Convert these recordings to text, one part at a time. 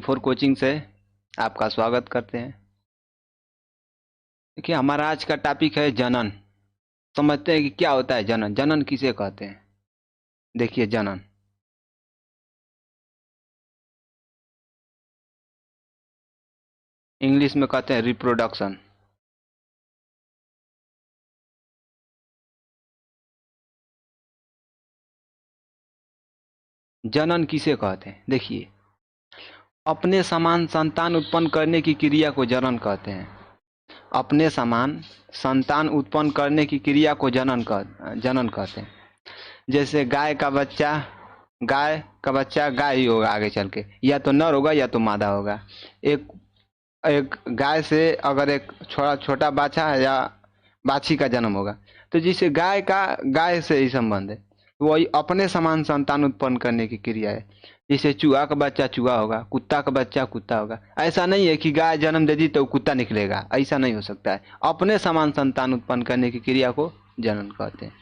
Four coaching से आपका स्वागत करते हैं। देखिए, हमारा आज का टॉपिक है जनन। समझते हैं कि क्या होता है जनन। जनन किसे कहते हैं? देखिए, जनन इंग्लिश में कहते हैं रिप्रोडक्शन। जनन किसे कहते हैं? देखिए, अपने समान संतान उत्पन्न करने की क्रिया को जनन कहते हैं। अपने समान संतान उत्पन्न करने की क्रिया को जनन कहते हैं। जैसे गाय का बच्चा गाय ही होगा आगे चल के, या तो नर होगा या तो मादा होगा। एक एक गाय से अगर एक छोटा बाछा है या बाछी का जन्म होगा, तो जिसे गाय से ही संबंध है, वही अपने समान संतान उत्पन्न करने की क्रिया है। जैसे चूहा का बच्चा चूहा होगा, कुत्ता का बच्चा कुत्ता होगा। ऐसा नहीं है कि गाय जन्म दे दी तो कुत्ता निकलेगा, ऐसा नहीं हो सकता है। अपने समान संतान उत्पन्न करने की क्रिया को जनन कहते हैं।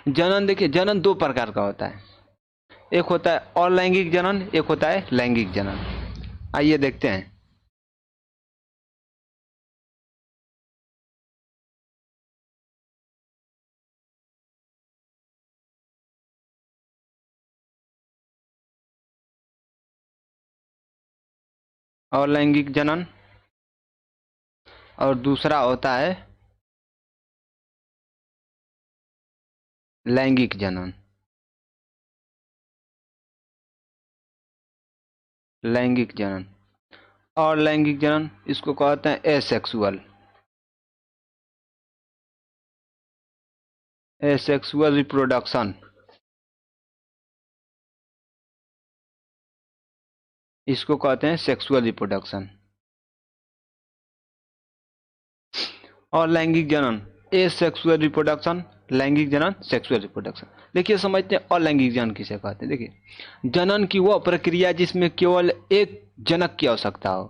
जनन, देखिए, जनन दो प्रकार का होता है। एक होता है अलैंगिक जनन, एक होता है लैंगिक जनन। आइए देखते हैं। अलैंगिक जनन और दूसरा होता है लैंगिक जनन। लैंगिक जनन और लैंगिक जनन, इसको कहते हैं एसेक्सुअल। एसेक्सुअल रिप्रोडक्शन, इसको कहते हैं सेक्सुअल रिप्रोडक्शन। और लैंगिक जनन एसेक्सुअल रिप्रोडक्शन, लैंगिक जनन सेक्सुअल रिप्रोडक्शन। देखिए, समझते हैं अलैंगिक जनन किसे कहते हैं। देखिए, जनन की वह प्रक्रिया जिसमें केवल एक जनक की आवश्यकता हो।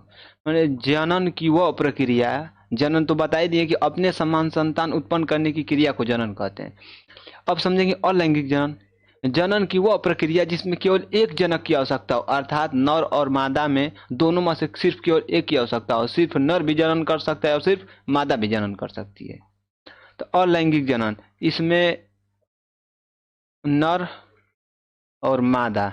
मैंने जनन की वह प्रक्रिया, जनन तो बता ही दिए कि अपने समान संतान उत्पन्न करने की क्रिया को जनन कहते हैं। अब समझेंगे अलैंगिक जनन। जनन की वह प्रक्रिया जिसमें केवल एक जनक की आवश्यकता हो, अर्थात नर और मादा में दोनों में से सिर्फ केवल एक की आवश्यकता हो। सिर्फ नर भी जनन कर सकता है और सिर्फ मादा भी जनन कर सकती है। तो अलैंगिक जनन, इसमें नर और मादा,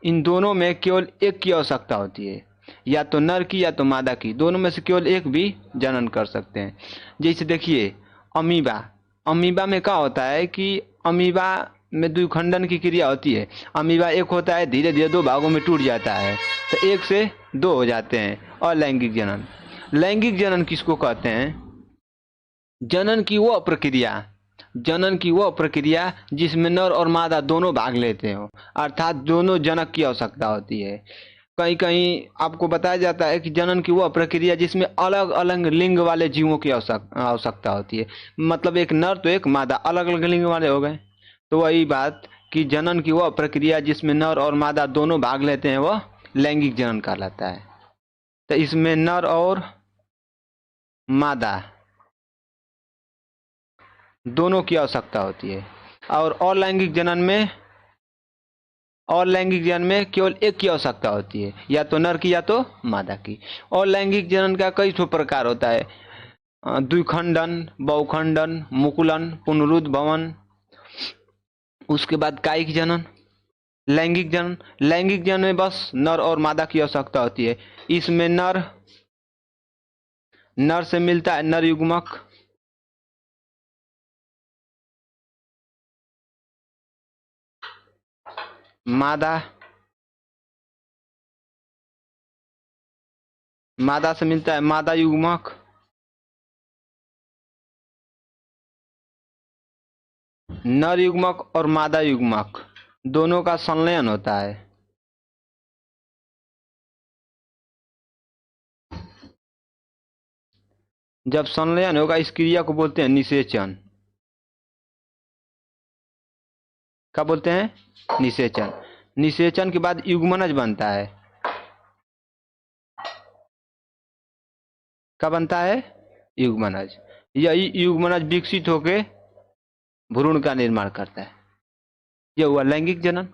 इन दोनों में केवल एक की आवश्यकता होती है। या तो नर की या तो मादा की, दोनों में से केवल एक भी जनन कर सकते हैं। जैसे देखिए, अमीबा। अमीबा में क्या होता है कि अमीबा में द्विखंडन की क्रिया होती है। अमीबा एक होता है, धीरे धीरे दो भागों में टूट जाता है, तो एक से दो हो जाते हैं। और लैंगिक जनन, लैंगिक जनन किसको कहते हैं? जनन की वो प्रक्रिया, जनन की वो प्रक्रिया जिसमें नर और मादा दोनों भाग लेते हो, अर्थात दोनों जनक की आवश्यकता होती है। कहीं कहीं आपको बताया जाता है कि जनन की वह प्रक्रिया जिसमें अलग अलग लिंग वाले जीवों की आवश्यकता होती है। मतलब एक नर तो एक मादा, अलग अलग लिंग वाले हो गए। तो वही बात कि जनन की वह प्रक्रिया जिसमें नर और मादा दोनों भाग लेते हैं, वह लैंगिक जनन कहलाता है। तो इसमें नर और मादा दोनों की आवश्यकता होती है। और अलैंगिक जनन में केवल एक की आवश्यकता होती है, या तो नर की या तो मादा की। और लैंगिक जनन का कई ठो प्रकार होता है। द्विखंडन, बहुखंडन, मुकुलन, पुनरुद्भवन, उसके बाद कायिक जनन। लैंगिक जनन में बस नर और मादा की आवश्यकता होती है। इसमें नर नर से मिलता है नर युग्मक, मादा मादा से मिलता है मादा युग्मक, नर युग्मक और मादा युग्मक दोनों का संलयन होता है। जब संलयन होगा, इस क्रिया को बोलते हैं निषेचन। क्या बोलते हैं? निषेचन। निषेचन के बाद युग्मनज बनता है। क्या बनता है? युग्मनज। यही युग्मनज विकसित होकर भ्रूण का निर्माण करता है। ये हुआ लैंगिक जनन।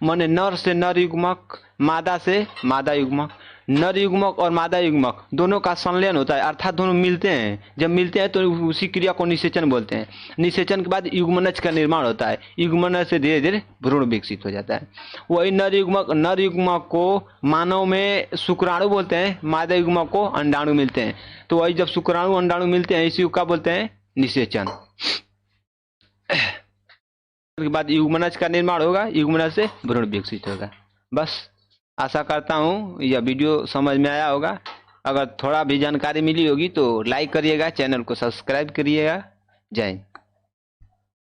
माने नर से नर युग्मक, मादा से मादा युग्मक। नर युग्मक और मादा युग्मक दोनों का संलयन होता है, अर्थात दोनों मिलते हैं। जब मिलते हैं तो उसी क्रिया को निषेचन बोलते हैं। निषेचन के बाद युग्मनज का निर्माण होता है। युग्मनज से धीरे धीरे भ्रूण विकसित हो जाता है। वही नर युग्मक को मानव में शुक्राणु बोलते हैं, मादा युग्मक को अंडाणु मिलते हैं। तो वही जब शुक्राणु अंडाणु मिलते हैं, इसी को क्या बोलते हैं? निषेचन। के बाद युग्मनज का निर्माण होगा, युग्मनज से भ्रूण विकसित होगा। बस आशा करता हूँ यह वीडियो समझ में आया होगा। अगर थोड़ा भी जानकारी मिली होगी तो लाइक करिएगा, चैनल को सब्सक्राइब करिएगा। जय हिंद।